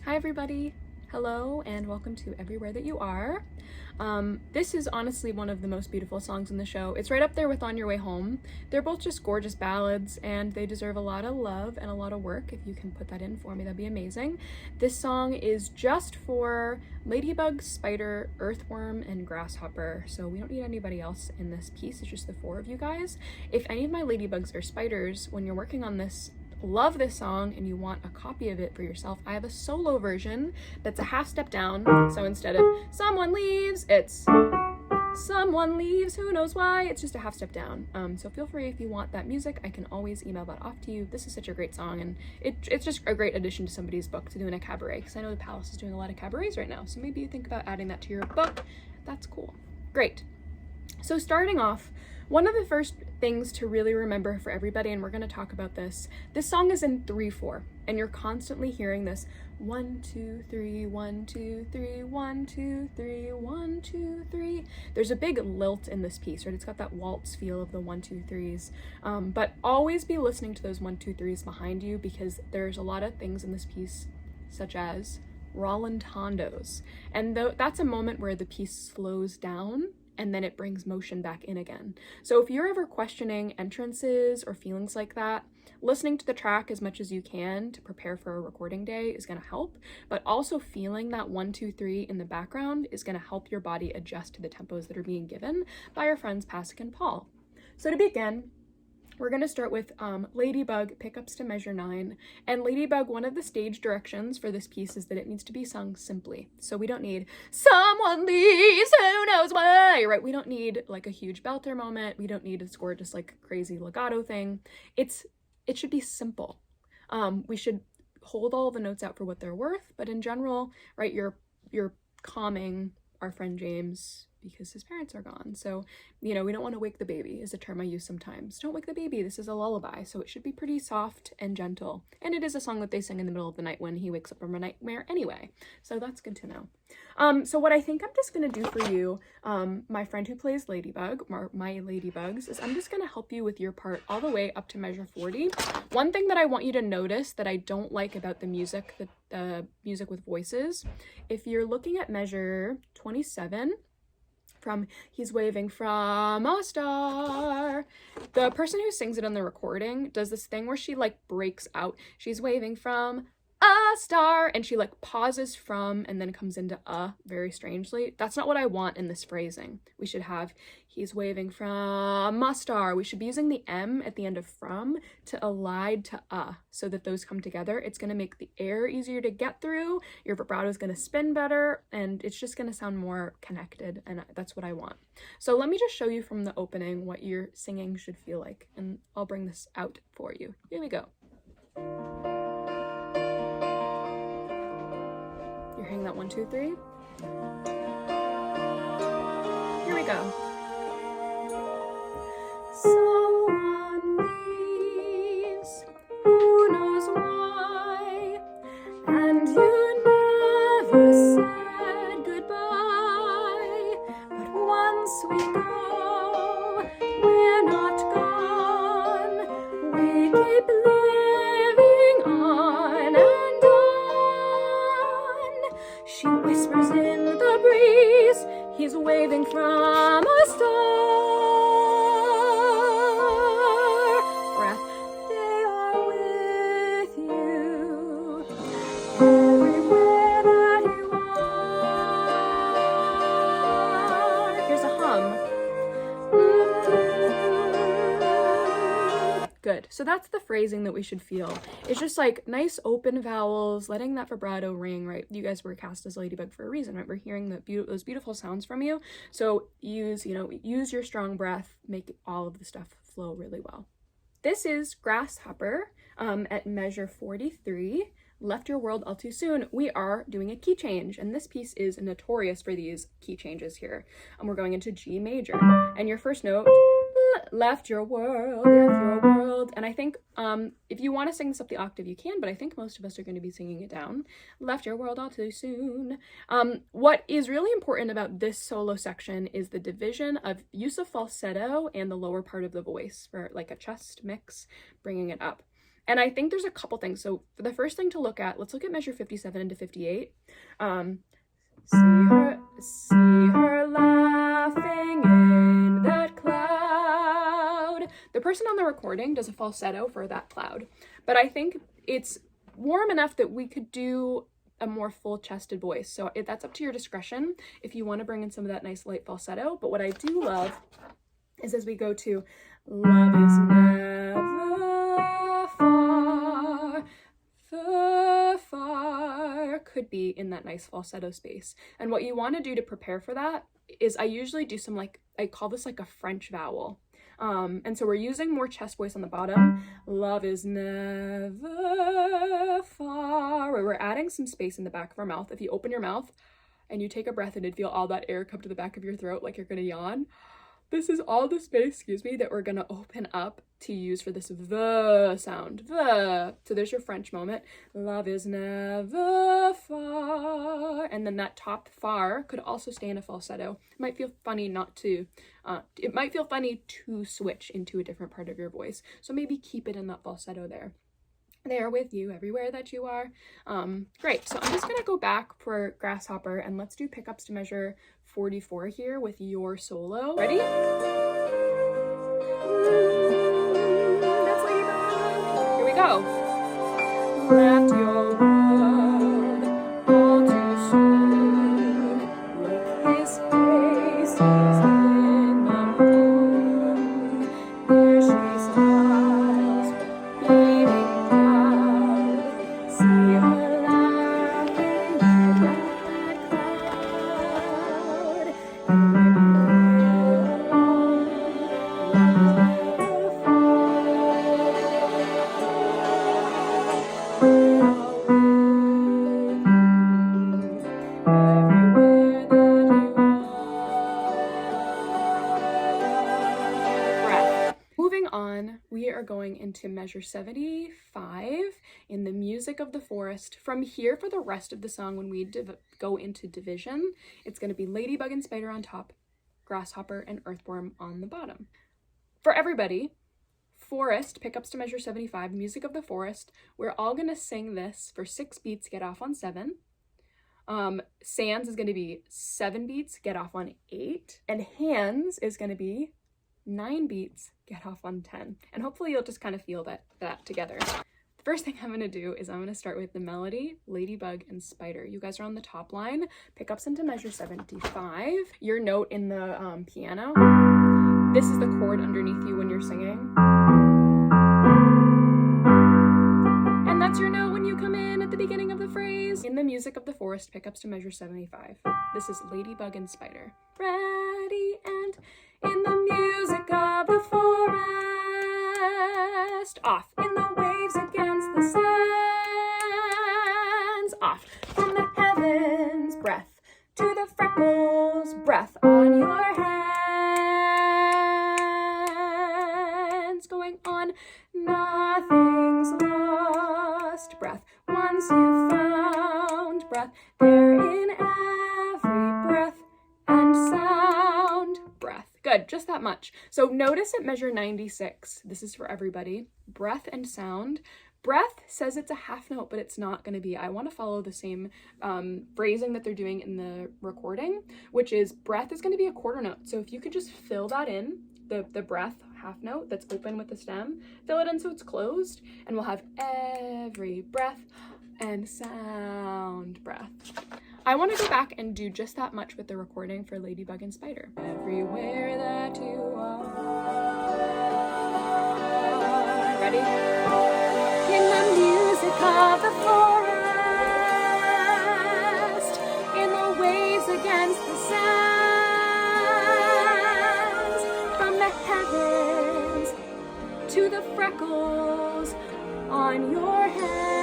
Hi everybody! Hello and welcome to Everywhere That You Are. This is honestly one of the most beautiful songs in the show. It's right up there with On Your Way Home. They're both just gorgeous ballads and they deserve a lot of love and a lot of work. If you can put that in for me, that'd be amazing. This song is just for Ladybug, Spider, Earthworm, and Grasshopper, so we don't need anybody else in this piece. It's just the four of you guys. If any of my ladybugs or spiders, when you're working on this, love this song and you want a copy of it for yourself, I have a solo version that's a half step down. So instead of someone leaves, it's someone leaves, who knows why. It's just a half step down. So feel free, if you want that music, I can always email that off to you. This is such a great song, and it's just a great addition to somebody's book to do in a cabaret, because I know the Palace is doing a lot of cabarets right now, so maybe you think about adding that to your book. That's cool. Great. So starting off, one of the first things to really remember for everybody, and we're going to talk about this song is in 3/4, and you're constantly hearing this 1 2 3 1 2 3 1 2 3 1 2 3. There's a big lilt in this piece, right? It's got that waltz feel of the 1 2 3s, but always be listening to those 1 2 3s behind you, because there's a lot of things in this piece such as rollandandos, and that's a moment where the piece slows down and then it brings motion back in again. So if you're ever questioning entrances or feelings like that, listening to the track as much as you can to prepare for a recording day is going to help, but also feeling that 1 2 3 in the background is going to help your body adjust to the tempos that are being given by our friends Pasek and Paul. So to begin, we're going to start with Ladybug, pickups to measure 9. And Ladybug, one of the stage directions for this piece is that it needs to be sung simply. So we don't need, someone leaves, who knows why, right? We don't need like a huge belter moment. We don't need to score just like a crazy legato thing. It should be simple. We should hold all the notes out for what they're worth, but in general, right, you're calming our friend James because his parents are gone. So, you know, we don't want to wake the baby is a term I use sometimes. Don't wake the baby. This is a lullaby. So it should be pretty soft and gentle. And it is a song that they sing in the middle of the night when he wakes up from a nightmare anyway. So that's good to know. So what I think I'm just going to do for you, my friend who plays Ladybug, or my ladybugs, is I'm just going to help you with your part all the way up to measure 40. One thing that I want you to notice that I don't like about the music, the music with voices, if you're looking at measure 27, from he's waving from a star, the person who sings it on the recording does this thing where she like breaks out. She's waving from a star, and she like pauses from and then comes into very strangely. That's not what I want in this phrasing. We should have he's waving from a star. We should be using the M at the end of from to elide to so that those come together. It's going to make the air easier to get through. Your vibrato is going to spin better, and it's just going to sound more connected, and that's what I want. So let me just show you from the opening what your singing should feel like, and I'll bring this out for you. Here we go. You're hearing that 1 2 3. Here we go. Someone leaves, who knows why, and you never said goodbye. But once we go, we're not gone. We keep living on and on. She whispers in the breeze, he's waving from a star. Breath, they are with you everywhere that you are. Here's a hum. Good. So that's the phrasing that we should feel. It's just like nice open vowels, letting that vibrato ring, right? You guys were cast as Ladybug for a reason, right? We're hearing those beautiful sounds from you. So use your strong breath, make all of the stuff flow really well. This is Grasshopper at measure 43. Left your world all too soon. We are doing a key change, and this piece is notorious for these key changes here. And we're going into G major, and your first note, left your world, and I think if you want to sing this up the octave you can, but I think most of us are going to be singing it down. Left your world all too soon. What is really important about this solo section is the division of use of falsetto and the lower part of the voice for like a chest mix, bringing it up. And I think there's a couple things. So for the first thing to look at, let's look at measure 57 into 58. See her laughing in that cloud. The person on the recording does a falsetto for that cloud, but I think it's warm enough that we could do a more full-chested voice. So that's up to your discretion if you want to bring in some of that nice light falsetto. But what I do love is as we go to love is never far, far, could be in that nice falsetto space. And what you want to do to prepare for that is I usually do some, like, I call this like a French vowel. And so we're using more chest voice on the bottom. Love is never far. Where we're adding some space in the back of our mouth. If you open your mouth and you take a breath and it'd feel all that air come to the back of your throat like you're gonna yawn. This is all the space, that we're gonna open up to use for this V sound. V. So there's your French moment. Love is never far. And then that top far could also stay in a falsetto. It might feel funny to switch into a different part of your voice. So maybe keep it in that falsetto there. There with you everywhere that you are. Great, so I'm just gonna go back for Grasshopper and let's do pickups to measure 44 here with your solo. Ready? That's Ladybug. Here we go. Left your world all too soon. Look, his face is in the moon. There she smiles, beaming proud. See her laughing in that cloud. And when you're alone, love is never Moving on, we are going into measure 75 in the music of the forest. From here for the rest of the song, when we go into division, it's going to be Ladybug and Spider on top, Grasshopper and Earthworm on the bottom. For everybody, forest, pickups to measure 75, music of the forest, we're all going to sing this for 6 beats, get off on 7. Sands is going to be 7 beats, get off on 8. And hands is going to be 9 beats, get off on 10. And hopefully you'll just kind of feel that together. The first thing I'm going to do is I'm going to start with the melody, Ladybug and Spider. You guys are on the top line, pickups into measure 75. Your note in the piano, this is the chord underneath you when you're singing. And that's your note when you come in at the beginning of the phrase. In the music of the forest, pickups to measure 75. This is Ladybug and Spider. Ready and in the music of the forest, off in the waves against the sands, off from the heavens, breath to the freckles, breath on your hands, going on, nothing's lost, breath once you found, breath there in every breath and sound, breath. Good, just that much. So notice at measure 96, this is for everybody, breath and sound. Breath says it's a half note, but it's not going to be. I want to follow the same phrasing that they're doing in the recording, which is breath is going to be a quarter note. So if you could just fill that in, the breath half note that's open with the stem, fill it in so it's closed, and we'll have every breath and sound breath. I want to go back and do just that much with the recording for Ladybug and Spider. Everywhere that you are. Ready? In the music of the forest, in the waves against the sands, from the heavens to the freckles on your hands.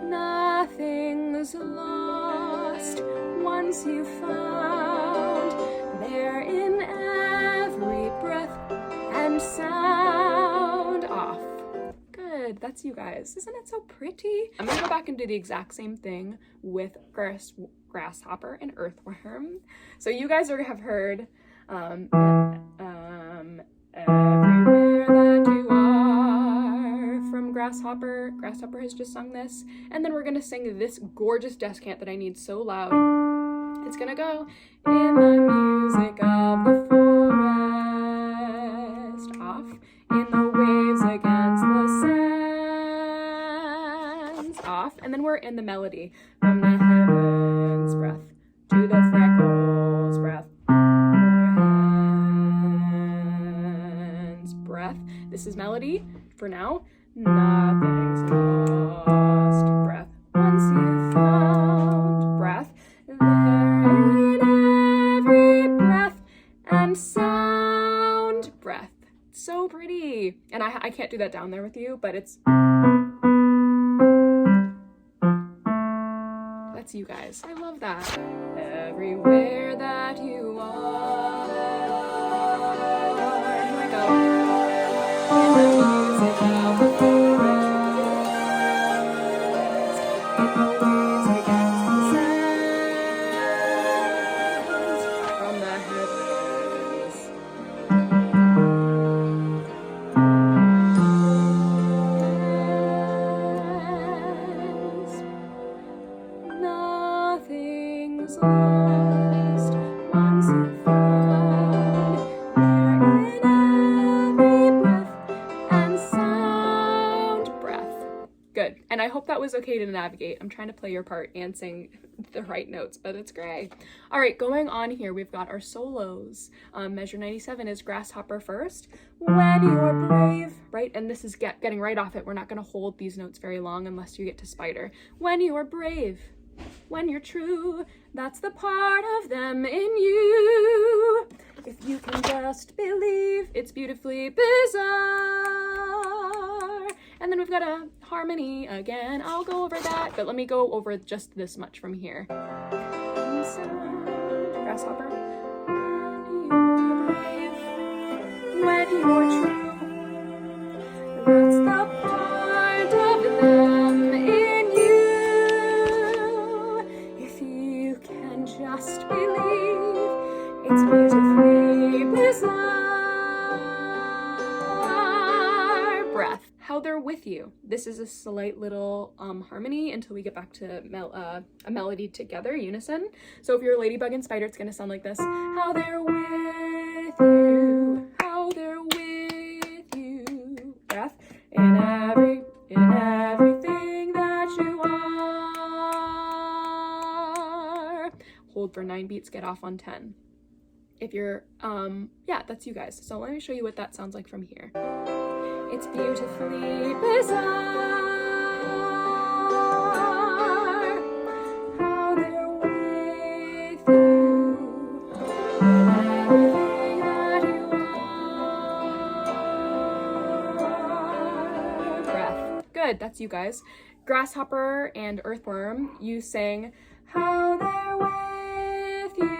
Nothing's lost once you found there in every breath and sound, off. Good, that's you guys. Isn't it so pretty? I'm gonna go back and do the exact same thing with Grasshopper and Earthworm. So you guys have heard from Grasshopper. Grasshopper has just sung this. And then we're gonna sing this gorgeous descant that I need so loud. It's gonna go, in the music of the forest, off, in the waves against the sands, off, and then we're in the melody, from the heavens, breath, to the freckles, breath, hands, breath. This is melody for now. Nothing's lost, breath, once you've found, breath, there in every breath and sound, breath. So pretty. And I can't do that down there with you, but it's, that's you guys. I love that. Everywhere that you are. Here we go. In the music of the forest, in the waves against the sands, from the heavens. Nothing's lost once you've found, there in every breath and sound, breath. Good. And I hope that was okay to navigate. I'm trying to play your part and sing the right notes, but it's great. All right, going on here, we've got our solos. Measure 97 is Grasshopper first. When you're brave, right? And this is getting right off it. We're not going to hold these notes very long unless you get to Spider. When you're brave, when you're true, that's the part of them in you. If you can just believe, it's beautifully bizarre. And then we've got a harmony again. I'll go over that, but let me go over just this much from here. Grasshopper. When you're true, that's the part of them in you. If you can just believe, it's beautifully bizarre. Breath. How they're with you. This is a slight little harmony until we get back to a melody together, unison. So if you're Ladybug and Spider, it's gonna sound like this. How they're with you. How they're with you. Breath. In everything that you are. Hold for 9 beats, get off on 10. If you're, yeah, that's you guys. So let me show you what that sounds like from here. It's beautifully bizarre, how they're with you, and everything that you are. Breath. Good, that's you guys. Grasshopper and Earthworm, you sang, how they're with you.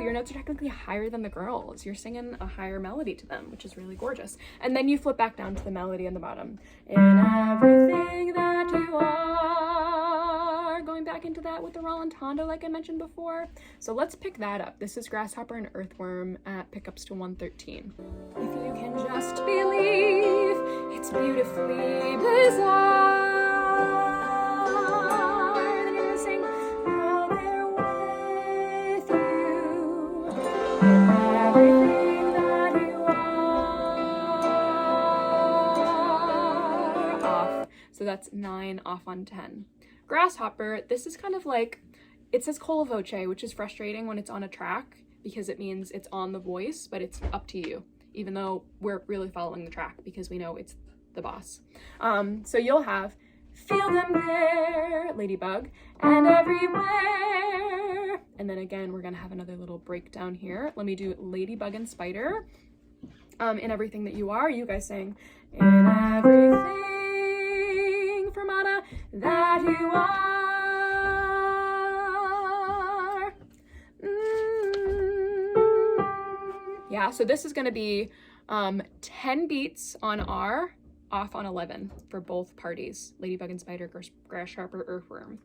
Your notes are technically higher than the girls. You're singing a higher melody to them, which is really gorgeous. And then you flip back down to the melody on the bottom. In everything that you are. Going back into that with the rallentando like I mentioned before. So let's pick that up. This is Grasshopper and Earthworm at pickups to 113. If you can just believe, it's beautifully bizarre. Then you're gonna sing, how they're with you. Everything that you are. Off. So that's 9 off on 10. Grasshopper, this is kind of like, it says cola voce, which is frustrating when it's on a track because it means it's on the voice, but it's up to you, even though we're really following the track because we know it's the boss. So you'll have, feel them there, Ladybug, and everywhere. And then again, we're gonna have another little breakdown here. Let me do Ladybug and Spider. In everything that you are, you guys sing, in everything, Fermata, that you are. Yeah, so this is gonna be 10 beats on R, off on 11 for both parties, Ladybug and Spider, Grasshopper, Earthworm.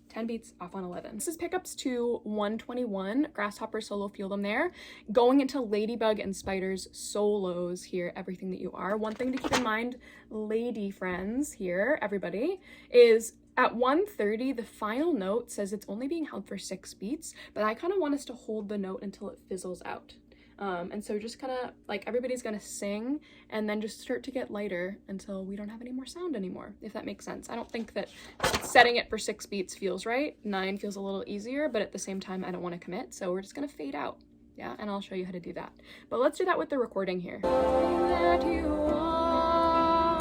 10 beats off on 11. This is pickups to 121, Grasshopper solo, Feel Them There, going into Ladybug and Spider's solos here, Everything That You Are. One thing to keep in mind, lady friends here, everybody, is at 1:30, the final note says it's only being held for 6 beats, but I kind of want us to hold the note until it fizzles out. And so just kind of like everybody's gonna sing and then just start to get lighter until we don't have any more sound anymore, if that makes sense. I don't think that setting it for 6 beats feels right. 9 feels a little easier, but at the same time, I don't want to commit. So we're just gonna fade out. Yeah, and I'll show you how to do that. But let's do that with the recording here. That you are,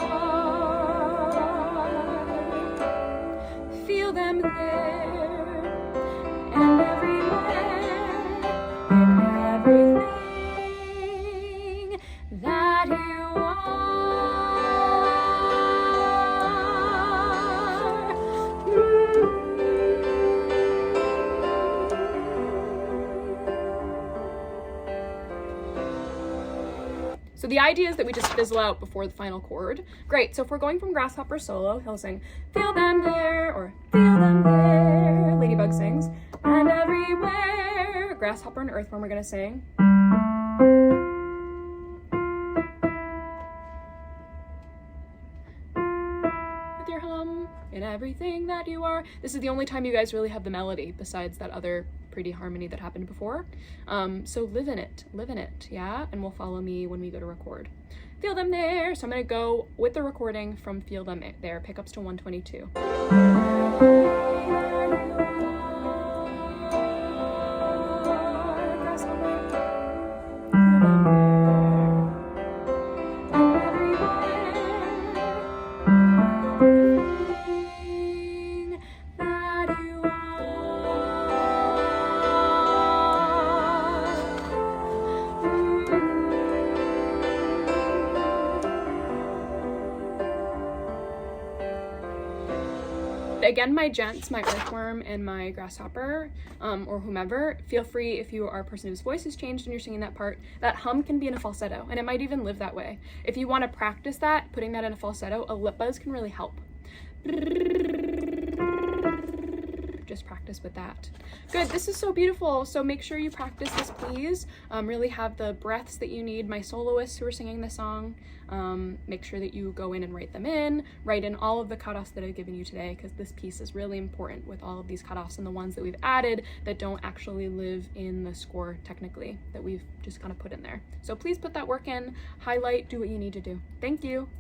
feel them there and everywhere and everything that you are. So the idea is that we just fizzle out before the final chord. Great, so if we're going from Grasshopper solo, he'll sing, feel them there, or feel them there. Ladybug sings, and everywhere. Grasshopper and Earthworm are gonna sing. And everything that you are. This is the only time you guys really have the melody besides that other pretty harmony that happened before. So live in it, yeah? And will follow me when we go to record. Feel them there. So I'm gonna go with the recording from Feel Them There, pickups to 122. Again, my gents, my Earthworm and my Grasshopper, or whomever, feel free, if you are a person whose voice has changed and you're singing that part, that hum can be in a falsetto, and it might even live that way. If you want to practice that, putting that in a falsetto, a lip buzz can really help. Just practice with that. Good, this is so beautiful. So make sure you practice this, please. Really have the breaths that you need. My soloists who are singing the song, make sure that you go in and write them in, write in all of the cutoffs that I've given you today, because this piece is really important with all of these cutoffs and the ones that we've added that don't actually live in the score technically, that we've just kind of put in there. So please put that work in, highlight, do what you need to do. Thank you.